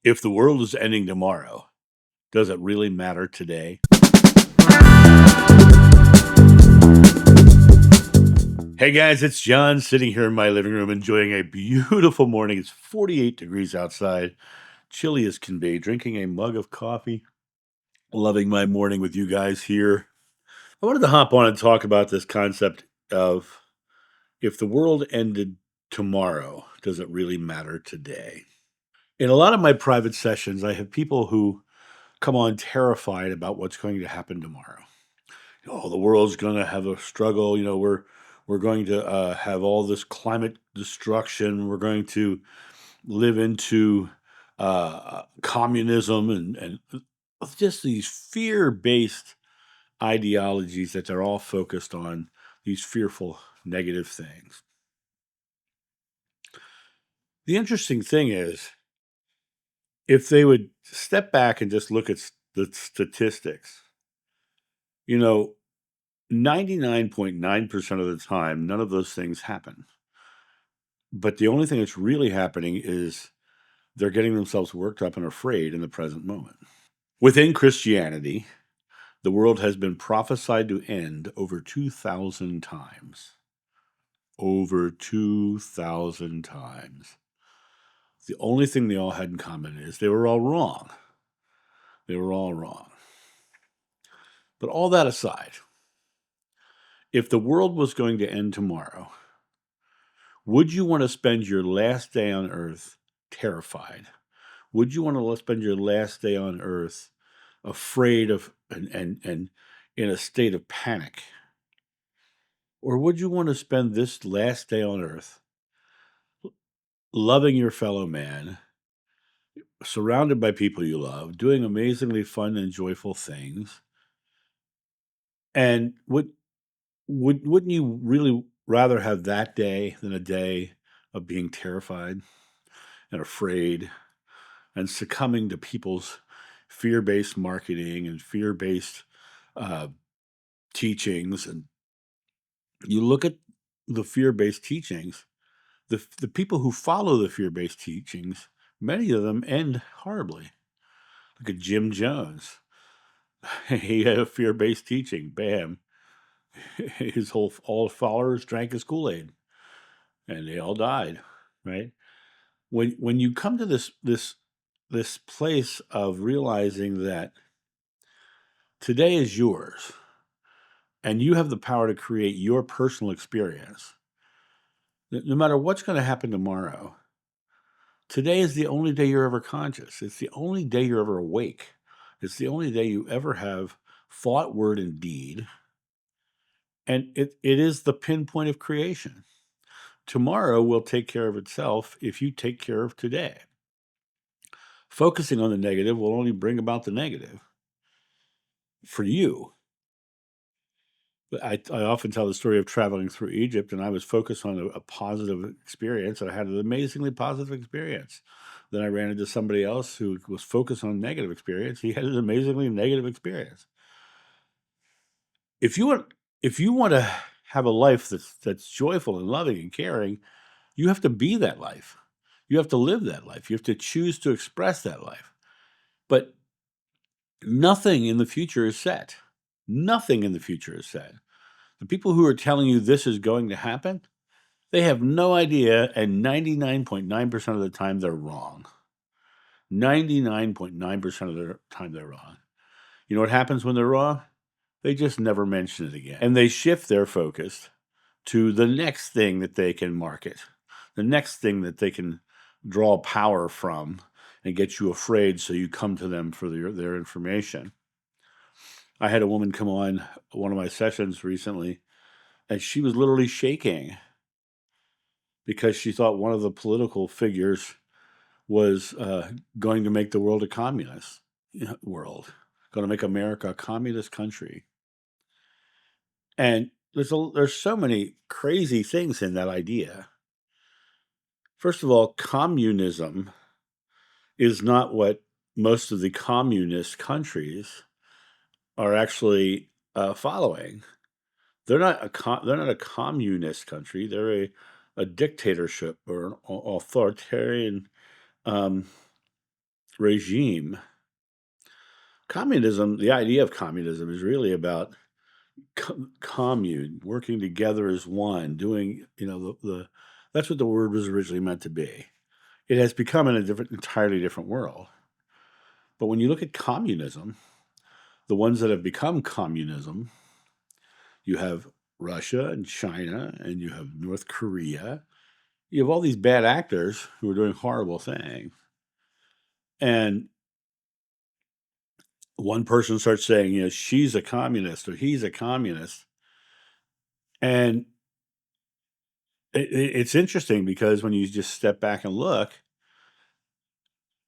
If the world is ending tomorrow, does it really matter today? Hey guys, it's John sitting here in my living room enjoying a beautiful morning. It's 48 degrees outside, chilly as can be, drinking a mug of coffee, loving my morning with you guys here. I wanted to hop on and talk about this concept of if the world ended tomorrow, does it really matter today? In a lot of my private sessions, I have people who come on terrified about what's going to happen tomorrow. Oh, the world's going to have a struggle. We're going to have all this climate destruction. We're going to live into communism and just these fear-based ideologies that are all focused on these fearful negative things. The interesting thing is, if they would step back and just look at the statistics, you know, 99.9% of the time, none of those things happen. But the only thing that's really happening is they're getting themselves worked up and afraid in the present moment. Within Christianity, the world has been prophesied to end over 2,000 times. Over 2,000 times. The only thing they all had in common is they were all wrong. They were all wrong. But all that aside, if the world was going to end tomorrow, would you want to spend your last day on earth terrified? Would you want to spend your last day on earth afraid of and in a state of panic? Or would you want to spend this last day on earth loving your fellow man, surrounded by people you love, doing amazingly fun and joyful things? And wouldn't you really rather have that day than a day of being terrified and afraid and succumbing to people's fear-based marketing and fear-based uh, teachings? And you look at the fear-based teachings, the people who follow the fear-based teachings, many of them end horribly. Look at Jim Jones. He had a fear-based teaching. Bam. All followers drank his Kool-Aid and they all died, right? When you come to this place of realizing that today is yours and you have the power to create your personal experience, no matter what's going to happen tomorrow, today is the only day you're ever conscious. It's the only day you're ever awake. It's the only day you ever have thought, word, and deed. And it is the pinpoint of creation. Tomorrow will take care of itself if you take care of today. Focusing on the negative will only bring about the negative for you. But I often tell the story of traveling through Egypt, and I was focused on a positive experience, and I had an amazingly positive experience. Then I ran into somebody else who was focused on a negative experience. He had an amazingly negative experience. If you want, if you want to have a life that's joyful and loving and caring, you have to be that life. You have to live that life. You have to choose to express that life. But nothing in the future is set. Nothing in the future is set. The people who are telling you this is going to happen, they have no idea, and 99.9% of the time they're wrong. 99.9% of the time they're wrong. You know what happens when they're wrong? They just never mention it again. And they shift their focus to the next thing that they can market, the next thing that they can draw power from and get you afraid so you come to them for their information. I had a woman come on one of my sessions recently, and she was literally shaking because she thought one of the political figures was going to make the world a communist world, going to make America a communist country. And there's so many crazy things in that idea. First of all, communism is not what most of the communist countries are actually following. They're not a communist country. They're a dictatorship or an authoritarian um, regime, communism, the idea of communism is really about commune, working together as one, doing, that's what the word was originally meant to be. It has become in a entirely different world. But when you look at communism, the ones that have become communism, you have Russia and China, and you have North Korea. You have all these bad actors who are doing horrible things. And one person starts saying, she's a communist or he's a communist. And it's interesting because when you just step back and look,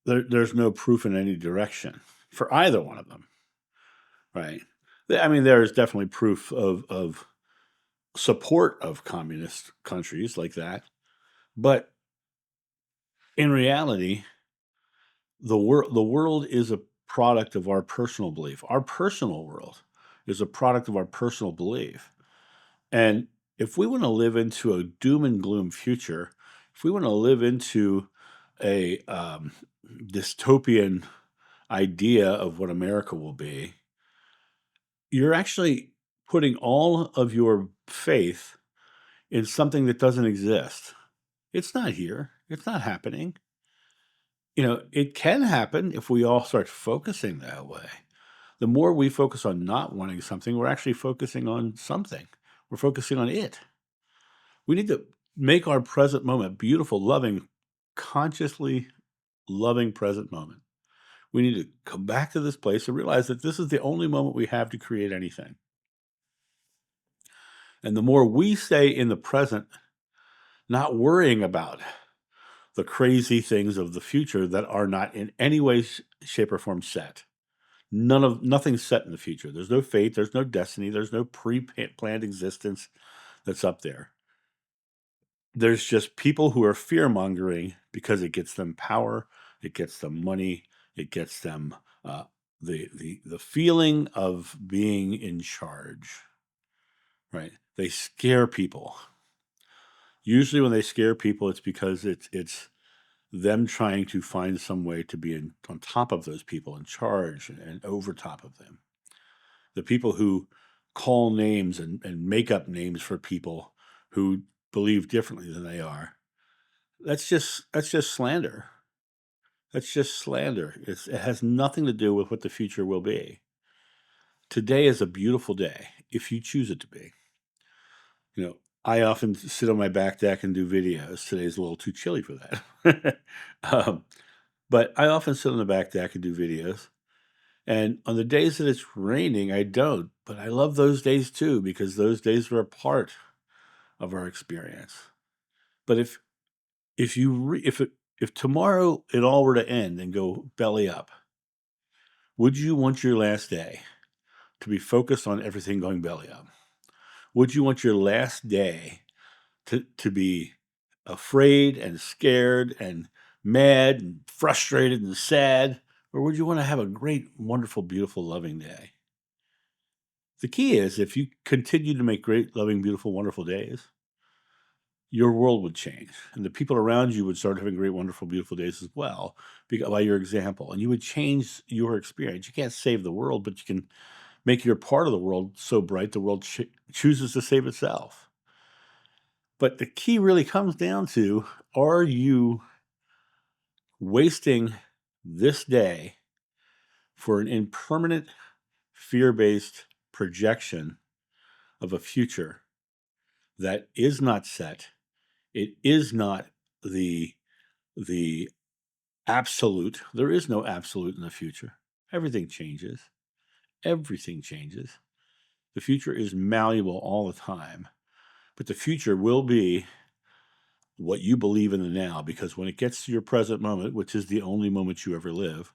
there's no proof in any direction for either one of them, right? I mean, there is definitely proof of support of communist countries like that, but in reality, the world is a product of our personal belief. Our personal world is a product of our personal belief, and if we want to live into a doom and gloom future, if we want to live into a dystopian idea of what America will be, you're actually putting all of your faith in something that doesn't exist. It's not here. It's not happening. It can happen if we all start focusing that way. The more we focus on not wanting something, we're actually focusing on something. We're focusing on it. We need to make our present moment beautiful, loving, consciously loving present moment. We need to come back to this place and realize that this is the only moment we have to create anything. And the more we stay in the present, not worrying about the crazy things of the future that are not in any way, shape, or form set. Nothing's set in the future. There's no fate, there's no destiny, there's no pre-planned existence that's up there. There's just people who are fear-mongering because it gets them power, it gets them money, it gets them the feeling of being in charge, right? They scare people. Usually when they scare people, it's because it's them trying to find some way to be on top of those people, in charge and over top of them. The people who call names and make up names for people who believe differently than they are. That's just slander. That's just slander. It has nothing to do with what the future will be. Today is a beautiful day if you choose it to be. I often sit on my back deck and do videos. Today's a little too chilly for that. But I often sit on the back deck and do videos. And on the days that it's raining, I don't. But I love those days too, because those days are a part of our experience. But if tomorrow it all were to end and go belly up, would you want your last day to be focused on everything going belly up? Would you want your last day to be afraid and scared and mad and frustrated and sad? Or would you want to have a great, wonderful, beautiful, loving day? The key is if you continue to make great, loving, beautiful, wonderful days, your world would change. And the people around you would start having great, wonderful, beautiful days as well by your example. And you would change your experience. You can't save the world, but you can make your part of the world so bright the world chooses to save itself. But the key really comes down to, are you wasting this day for an impermanent, fear-based projection of a future that is not set? It is not the absolute. There is no absolute in the future. Everything changes. Everything changes. The future is malleable all the time. But the future will be what you believe in the now, because when it gets to your present moment, which is the only moment you ever live,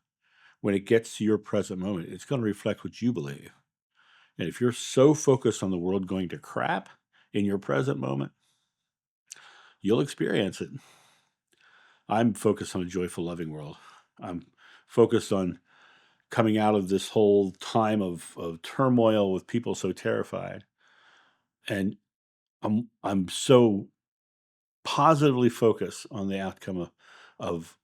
when it gets to your present moment, it's going to reflect what you believe. And if you're so focused on the world going to crap in your present moment, you'll experience it. I'm focused on a joyful, loving world. I'm focused on coming out of this whole time of turmoil with people so terrified. And I'm so positively focused on the outcome of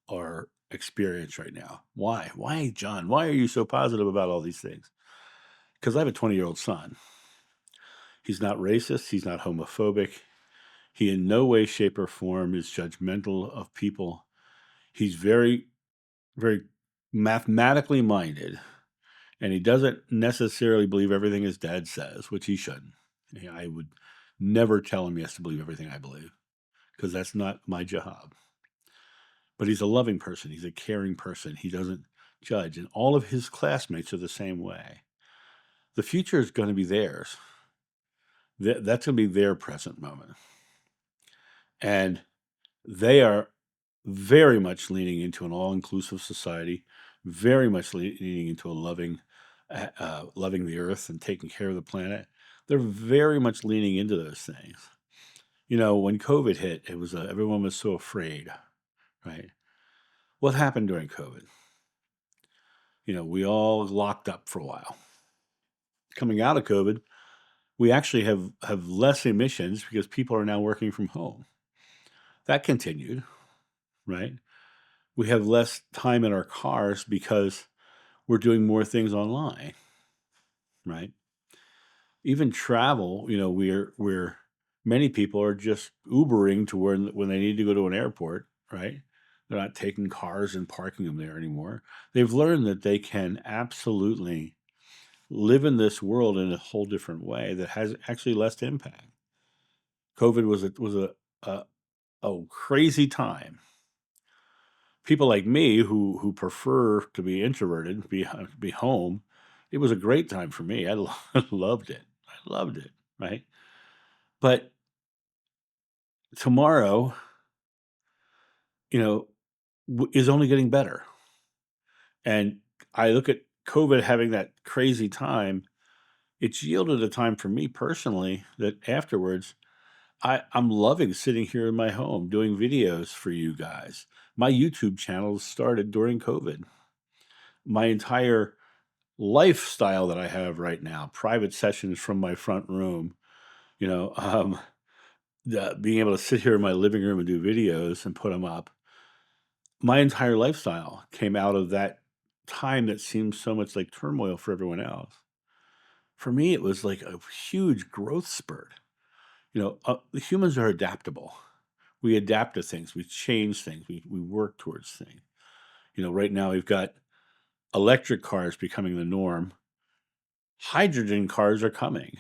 our experience right now. Why? Why, John? Why are you so positive about all these things? Because I have a 20-year-old son. He's not racist. He's not homophobic. He in no way, shape, or form is judgmental of people. He's very, very mathematically minded, and he doesn't necessarily believe everything his dad says, which he shouldn't. I would never tell him he has to believe everything I believe, because that's not my job. But he's a loving person. He's a caring person. He doesn't judge. And all of his classmates are the same way. The future is going to be theirs. That's going to be their present moment. And they are very much leaning into an all-inclusive society, very much leaning into a loving the earth and taking care of the planet. They're very much leaning into those things. When COVID hit, it was everyone was so afraid, right? What happened during COVID? We all locked up for a while. Coming out of COVID, we actually have less emissions because people are now working from home. That continued, right? We have less time in our cars because we're doing more things online, right? Even travel, we're many people are just Ubering to when they need to go to an airport, right? They're not taking cars and parking them there anymore. They've learned that they can absolutely live in this world in a whole different way that has actually less impact. COVID was a crazy time. People like me who prefer to be introverted, be home, it was a great time for me. I loved it. I loved it, right? But tomorrow, you know, is only getting better. And I look at COVID having that crazy time. It's yielded a time for me personally that afterwards, I'm loving sitting here in my home doing videos for you guys. My YouTube channel started during COVID. My entire lifestyle that I have right now, private sessions from my front room, you know, um, being able to sit here in my living room and do videos and put them up. My entire lifestyle came out of that time that seemed so much like turmoil for everyone else. For me, it was like a huge growth spurt. The humans are adaptable. We adapt to things, we change things, we work towards things. Right now we've got electric cars becoming the norm. Hydrogen cars are coming.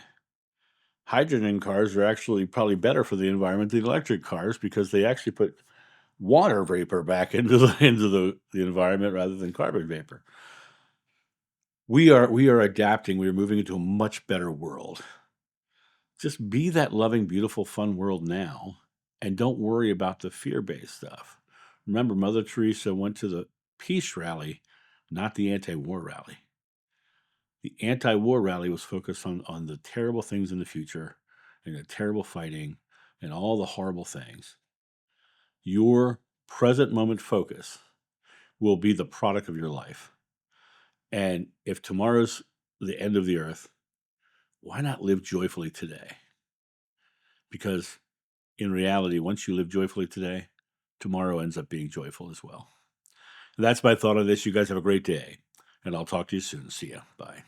Hydrogen cars are actually probably better for the environment than electric cars because they actually put water vapor back into the environment rather than carbon vapor. We are adapting. We are moving into a much better world. Just be that loving, beautiful, fun world now, and don't worry about the fear-based stuff. Remember, Mother Teresa went to the peace rally, not the anti-war rally. The anti-war rally was focused on the terrible things in the future and the terrible fighting and all the horrible things. Your present moment focus will be the product of your life. And if tomorrow's the end of the earth, why not live joyfully today? Because in reality, once you live joyfully today, tomorrow ends up being joyful as well. And that's my thought on this. You guys have a great day, and I'll talk to you soon. See ya. Bye.